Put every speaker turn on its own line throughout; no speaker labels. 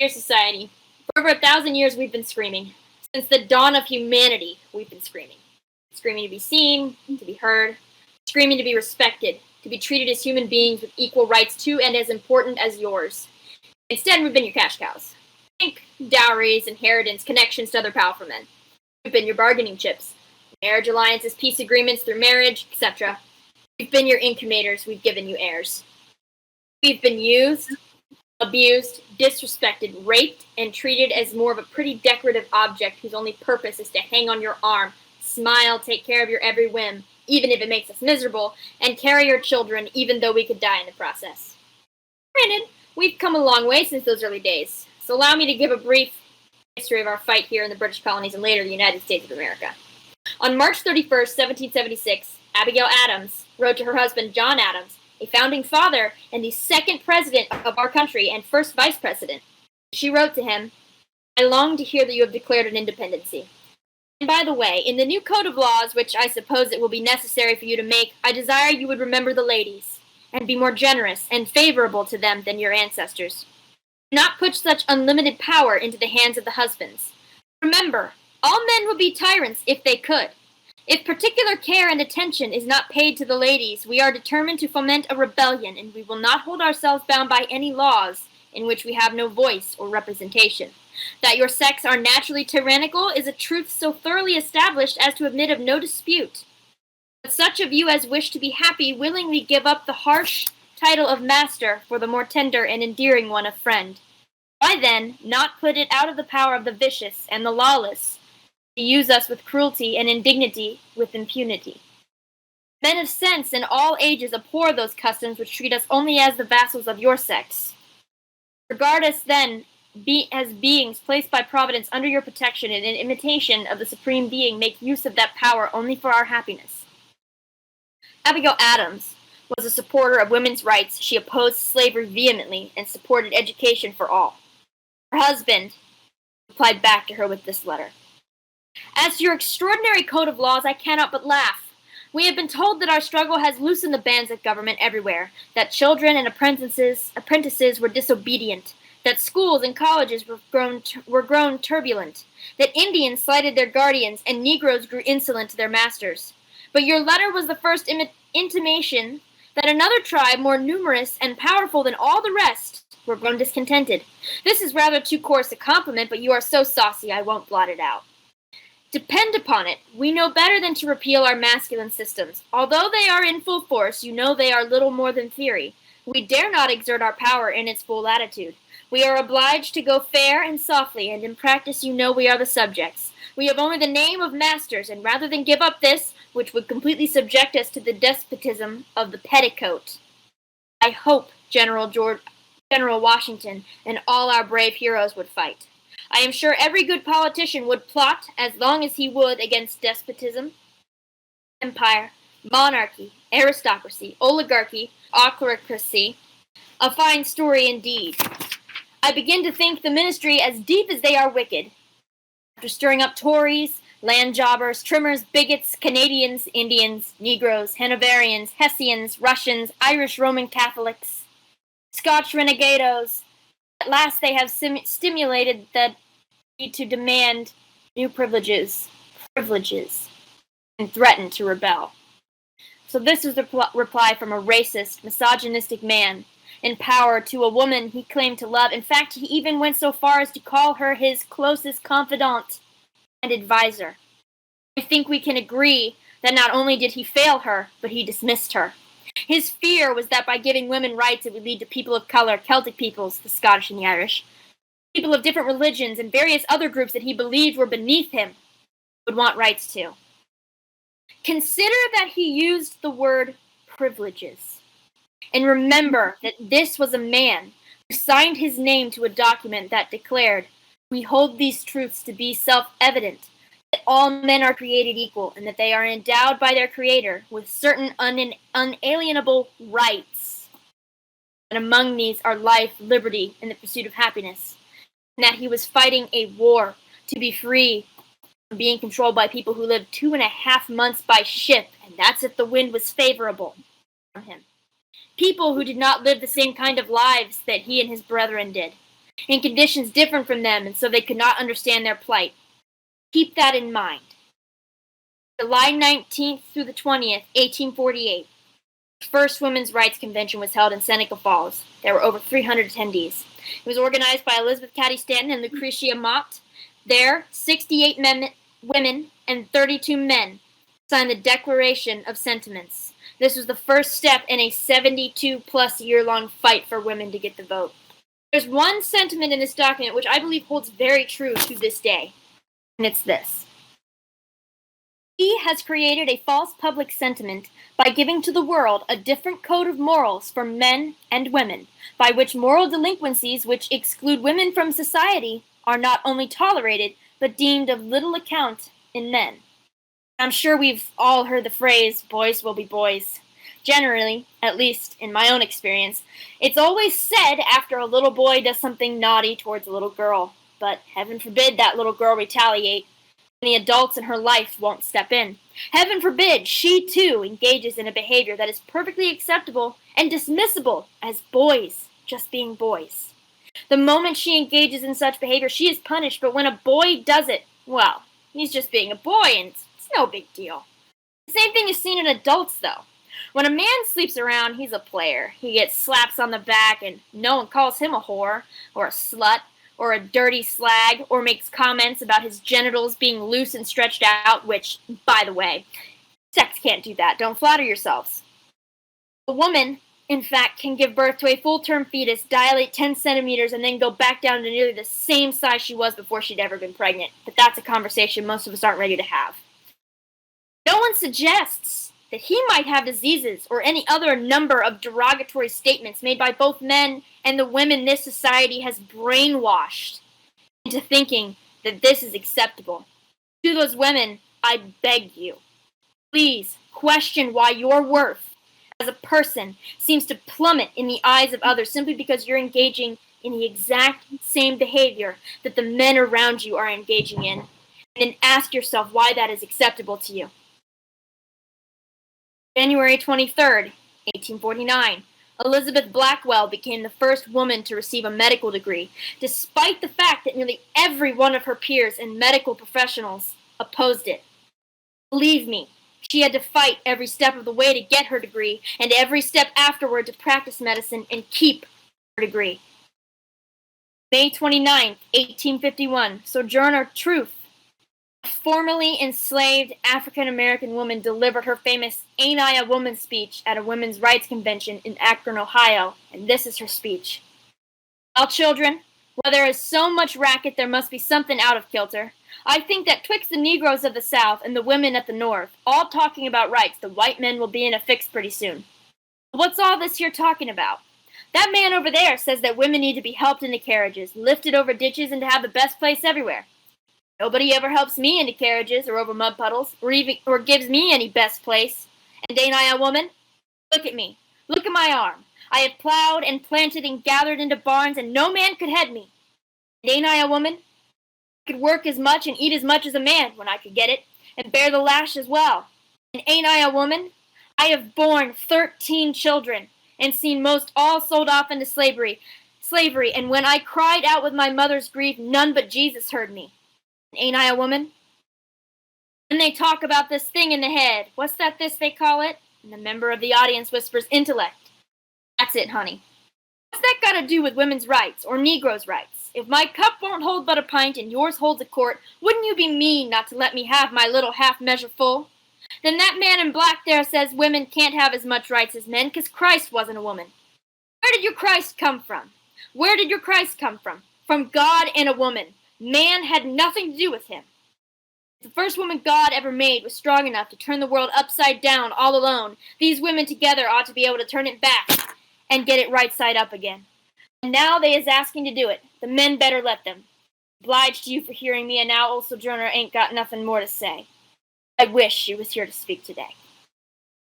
Dear society, for over 1,000 years we've been screaming. Since the dawn of humanity, we've been screaming. Screaming to be seen, to be heard, screaming to be respected, to be treated as human beings with equal rights to and as important as yours. Instead, we've been your cash cows. Think dowries, inheritance, connections to other powerful men. We've been your bargaining chips. Marriage alliances, peace agreements through marriage, etc. We've been your incubators, we've given you heirs. We've been used, abused, disrespected, raped, and treated as more of a pretty decorative object whose only purpose is to hang on your arm, smile, take care of your every whim, even if it makes us miserable, and carry your children even though we could die in the process. Granted, we've come a long way since those early days, so allow me to give a brief history of our fight here in the British colonies and later the United States of America. On March 31st, 1776, Abigail Adams wrote to her husband, John Adams, a founding father and the second president of our country and first vice president. She wrote to him, I long to hear that you have declared an independency. And by the way, in the new code of laws, which I suppose it will be necessary for you to make, I desire you would remember the ladies, and be more generous and favorable to them than your ancestors. Do not put such unlimited power into the hands of the husbands. Remember, all men would be tyrants if they could. If particular care and attention is not paid to the ladies, we are determined to foment a rebellion, and we will not hold ourselves bound by any laws in which we have no voice or representation. That your sex are naturally tyrannical is a truth so thoroughly established as to admit of no dispute. But such of you as wish to be happy willingly give up the harsh title of master for the more tender and endearing one of friend. Why then not put it out of the power of the vicious and the lawless to use us with cruelty and indignity with impunity? Men of sense in all ages abhor those customs which treat us only as the vassals of your sex. Regard us then as beings placed by Providence under your protection, and in imitation of the Supreme Being make use of that power only for our happiness. Abigail Adams was a supporter of women's rights. She opposed slavery vehemently and supported education for all. Her husband replied back to her with this letter. As to your extraordinary code of laws, I cannot but laugh. We have been told that our struggle has loosened the bands of government everywhere, that children and apprentices were disobedient, that schools and colleges were grown turbulent, that Indians slighted their guardians and Negroes grew insolent to their masters. But your letter was the first intimation that another tribe more numerous and powerful than all the rest were grown discontented. This is rather too coarse a compliment, but you are so saucy I won't blot it out. Depend upon it, we know better than to repeal our masculine systems. Although they are in full force, you know they are little more than theory. We dare not exert our power in its full latitude. We are obliged to go fair and softly, and in practice you know we are the subjects. We have only the name of masters, and rather than give up this, which would completely subject us to the despotism of the petticoat, I hope General Washington and all our brave heroes would fight. I am sure every good politician would plot, as long as he would, against despotism, empire, monarchy, aristocracy, oligarchy, autocracy. A fine story indeed. I begin to think the ministry as deep as they are wicked. After stirring up Tories, land jobbers, trimmers, bigots, Canadians, Indians, Negroes, Hanoverians, Hessians, Russians, Irish Roman Catholics, Scotch renegados, at last they have stimulated the need to demand new privileges, and threaten to rebel. So this was the reply from a racist, misogynistic man in power to a woman he claimed to love. In fact, he even went so far as to call her his closest confidant and advisor. I think we can agree that not only did he fail her, but he dismissed her. His fear was that by giving women rights, it would lead to people of color, Celtic peoples, the Scottish and the Irish, people of different religions, and various other groups that he believed were beneath him would want rights too. Consider that he used the word privileges. And remember that this was a man who signed his name to a document that declared, we hold these truths to be self-evident, that all men are created equal, and that they are endowed by their Creator with certain unalienable rights. And among these are life, liberty, and the pursuit of happiness. And that he was fighting a war to be free from being controlled by people who lived 2.5 months by ship, and that's if the wind was favorable for him. People who did not live the same kind of lives that he and his brethren did. in conditions different from them, and so they could not understand their plight. Keep that in mind. July 19th through the 20th, 1848, the first Women's Rights Convention was held in Seneca Falls. There were over 300 attendees. It was organized by Elizabeth Cady Stanton and Lucretia Mott. There, 68 women and 32 men signed the Declaration of Sentiments. This was the first step in a 72-plus year-long fight for women to get the vote. There's one sentiment in this document which I believe holds very true to this day, and it's this. He has created a false public sentiment by giving to the world a different code of morals for men and women, by which moral delinquencies which exclude women from society are not only tolerated, but deemed of little account in men. I'm sure we've all heard the phrase, boys will be boys. Generally, at least in my own experience, it's always said after a little boy does something naughty towards a little girl. But heaven forbid that little girl retaliate. The adults in her life won't step in. Heaven forbid she, too, engages in a behavior that is perfectly acceptable and dismissible as boys just being boys. The moment she engages in such behavior, she is punished, but when a boy does it, well, he's just being a boy, and it's no big deal. The same thing is seen in adults, though. When a man sleeps around, he's a player. He gets slaps on the back, and no one calls him a whore, or a slut, or a dirty slag, or makes comments about his genitals being loose and stretched out, which, by the way, sex can't do that. Don't flatter yourselves. A woman, in fact, can give birth to a full-term fetus, dilate 10 centimeters, and then go back down to nearly the same size she was before she'd ever been pregnant. But that's a conversation most of us aren't ready to have. No one suggests that he might have diseases or any other number of derogatory statements made by both men and the women this society has brainwashed into thinking that this is acceptable. To those women, I beg you, please question why your worth as a person seems to plummet in the eyes of others simply because you're engaging in the exact same behavior that the men around you are engaging in, and then ask yourself why that is acceptable to you. January 23rd, 1849, Elizabeth Blackwell became the first woman to receive a medical degree, despite the fact that nearly every one of her peers and medical professionals opposed it. Believe me, she had to fight every step of the way to get her degree, and every step afterward to practice medicine and keep her degree. May 29th, 1851, Sojourner Truth, a formerly enslaved African-American woman, delivered her famous Ain't I a Woman speech at a women's rights convention in Akron, Ohio, and this is her speech. Well, children, where there is so much racket there must be something out of kilter. I think that twixt the Negroes of the South and the women at the North, all talking about rights, the white men will be in a fix pretty soon. What's all this here talking about? That man over there says that women need to be helped into carriages, lifted over ditches, and to have the best place everywhere. Nobody ever helps me into carriages or over mud puddles, or gives me any best place. And ain't I a woman? Look at me. Look at my arm. I have plowed and planted and gathered into barns, and no man could head me. And ain't I a woman? I could work as much and eat as much as a man when I could get it, and bear the lash as well. And ain't I a woman? I have borne 13 children, and seen most all sold off into slavery, and when I cried out with my mother's grief, none but Jesus heard me. Ain't I a woman? Then they talk about this thing in the head. What's that this they call it? And the member of the audience whispers, intellect. That's it, honey. What's that got to do with women's rights or Negroes' rights? If my cup won't hold but a pint and yours holds a quart, wouldn't you be mean not to let me have my little half measure full? Then that man in black there says women can't have as much rights as men because Christ wasn't a woman. Where did your Christ come from? Where did your Christ come from? From God and a woman. Man had nothing to do with him. If the first woman God ever made was strong enough to turn the world upside down all alone, these women together ought to be able to turn it back and get it right side up again. And now they is asking to do it. The men better let them. Obliged to you for hearing me, and now old Sojourner ain't got nothing more to say. I wish she was here to speak today.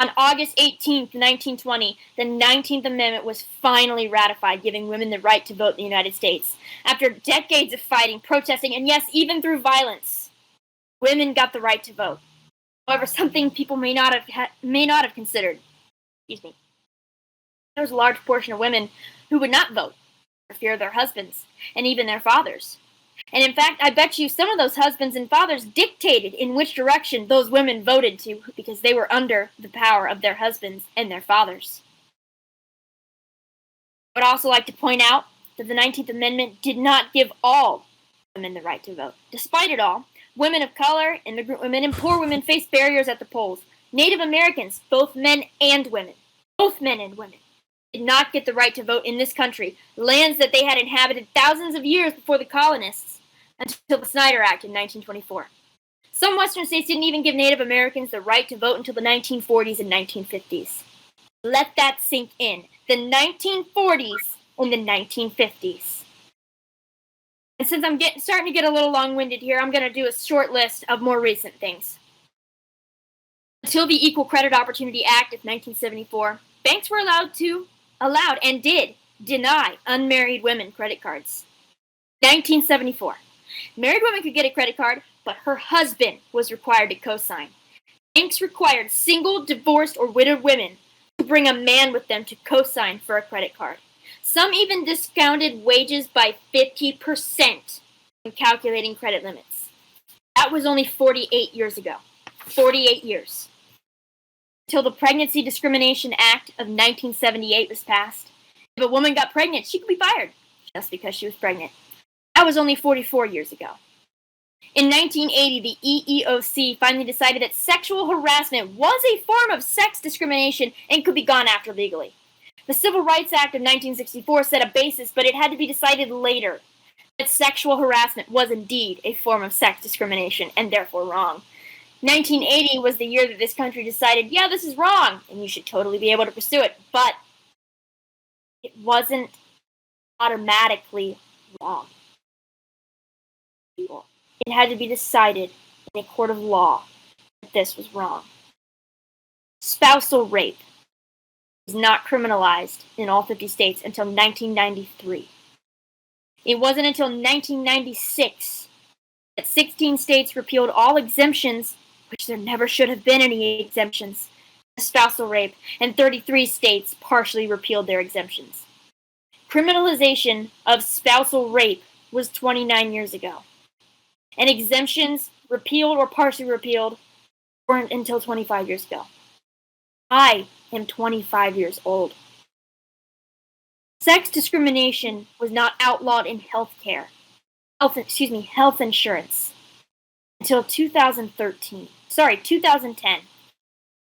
On August 18th, 1920, the 19th Amendment was finally ratified, giving women the right to vote in the United States. After decades of fighting, protesting, and yes, even through violence, women got the right to vote. However, something people may not have considered. There was a large portion of women who would not vote. fear of their husbands, and even their fathers. And in fact, I bet you some of those husbands and fathers dictated in which direction those women voted to because they were under the power of their husbands and their fathers. I would also like to point out that the 19th Amendment did not give all women the right to vote. Despite it all, women of color, immigrant women, and poor women faced barriers at the polls. Native Americans, both men and women, did not get the right to vote in this country, lands that they had inhabited thousands of years before the colonists, until the Snyder Act in 1924. Some Western states didn't even give Native Americans the right to vote until the 1940s and 1950s. Let that sink in. The 1940s and the 1950s. And since I'm starting to get a little long-winded here, I'm going to do a short list of more recent things. Until the Equal Credit Opportunity Act of 1974, banks were allowed and did deny unmarried women credit cards. 1974. Married women could get a credit card, but her husband was required to co-sign. Banks required single, divorced, or widowed women to bring a man with them to co-sign for a credit card. Some even discounted wages by 50% when calculating credit limits. That was only 48 years ago. 48 years. Until the Pregnancy Discrimination Act of 1978 was passed. If a woman got pregnant, she could be fired just because she was pregnant. That was only 44 years ago. In 1980, the EEOC finally decided that sexual harassment was a form of sex discrimination and could be gone after legally. The Civil Rights Act of 1964 set a basis, but it had to be decided later that sexual harassment was indeed a form of sex discrimination and therefore wrong. 1980 was the year that this country decided, yeah, this is wrong, and you should totally be able to pursue it, but it wasn't automatically wrong. It had to be decided in a court of law that this was wrong. Spousal rape was not criminalized in all 50 states until 1993. It wasn't until 1996 that 16 states repealed all exemptions, which there never should have been any exemptions, to spousal rape, and 33 states partially repealed their exemptions. Criminalization of spousal rape was 29 years ago. And exemptions, repealed or partially repealed, weren't until 25 years ago. I am 25 years old. Sex discrimination was not outlawed in health insurance until 2010.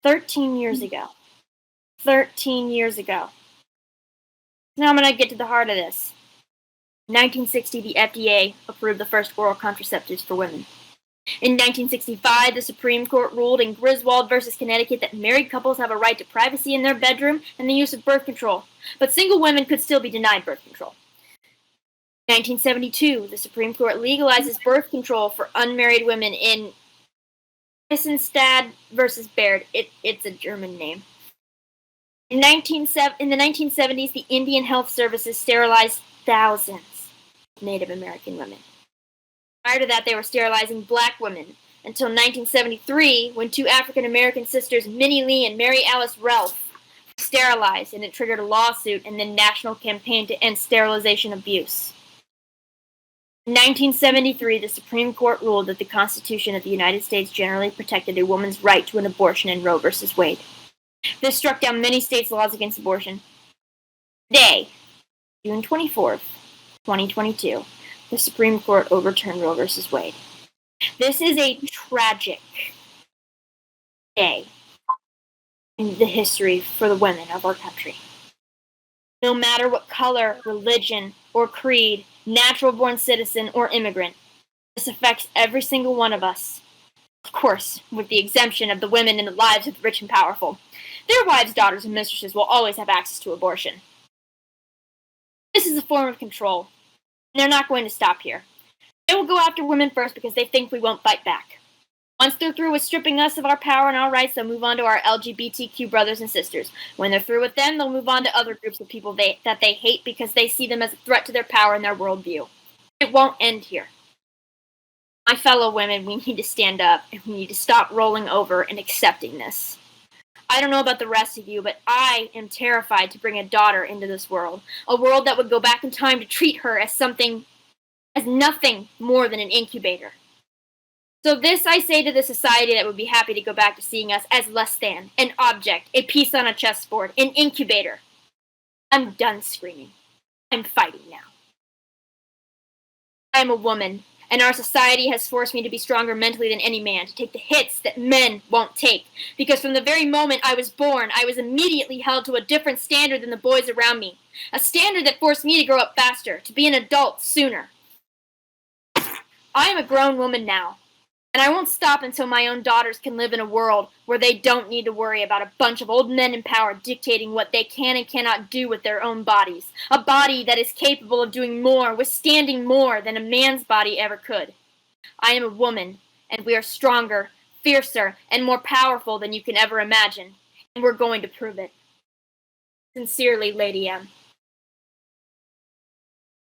13 years ago. 13 years ago. Now I'm going to get to the heart of this. In 1960, the FDA approved the first oral contraceptives for women. In 1965, the Supreme Court ruled in Griswold versus Connecticut that married couples have a right to privacy in their bedroom and the use of birth control, but single women could still be denied birth control. In 1972, the Supreme Court legalizes birth control for unmarried women in Eisenstadt versus Baird. It's a German name. In the 1970s, the Indian Health Services sterilized thousands of Native American women. Prior to that, they were sterilizing black women until 1973, when two African American sisters, Minnie Lee and Mary Alice Ralph, were sterilized, and it triggered a lawsuit and the national campaign to end sterilization abuse. In 1973, the Supreme Court ruled that the Constitution of the United States generally protected a woman's right to an abortion in Roe v. Wade. This struck down many states' laws against abortion. Today, June 24th, 2022, the Supreme Court overturned Roe v. Wade. This is a tragic day in the history for the women of our country. No matter what color, religion, or creed, natural-born citizen or immigrant, this affects every single one of us. Of course, with the exemption of the women in the lives of the rich and powerful. Their wives, daughters, and mistresses will always have access to abortion. This is a form of control. They're not going to stop here. They will go after women first because they think we won't fight back. Once they're through with stripping us of our power and our rights, they'll move on to our LGBTQ brothers and sisters. When they're through with them, they'll move on to other groups of people that they hate because they see them as a threat to their power and their worldview. It won't end here. My fellow women, we need to stand up and we need to stop rolling over and accepting this. I don't know about the rest of you, but I am terrified to bring a daughter into this world. A world that would go back in time to treat her as nothing more than an incubator. So this I say to the society that would be happy to go back to seeing us as less than, an object, a piece on a chessboard, an incubator. I'm done screaming. I'm fighting now. I am a woman, and our society has forced me to be stronger mentally than any man, to take the hits that men won't take. Because from the very moment I was born, I was immediately held to a different standard than the boys around me. A standard that forced me to grow up faster, to be an adult sooner. I am a grown woman now, and I won't stop until my own daughters can live in a world where they don't need to worry about a bunch of old men in power dictating what they can and cannot do with their own bodies. A body that is capable of doing more, withstanding more than a man's body ever could. I am a woman, and we are stronger, fiercer, and more powerful than you can ever imagine, and we're going to prove it. Sincerely, Lady M.